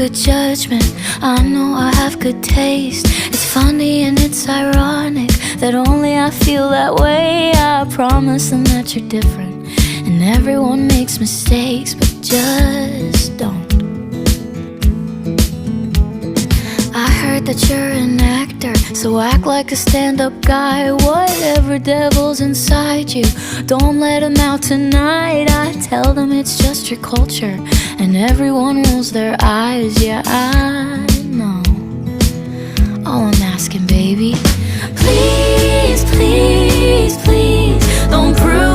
good judgment, I know I have good taste. It's funny and it's ironic that only I feel that way. I promise them that you're different, and everyone makes mistakes, but just don't. I heard that you're an actor, so act like a stand-up guy. Whatever devil's inside you, don't let him out tonight. I tell them it's just your culture, and everyone rolls their eyes. Yeah, I know. All I'm asking, baby, please, please, please, don't prove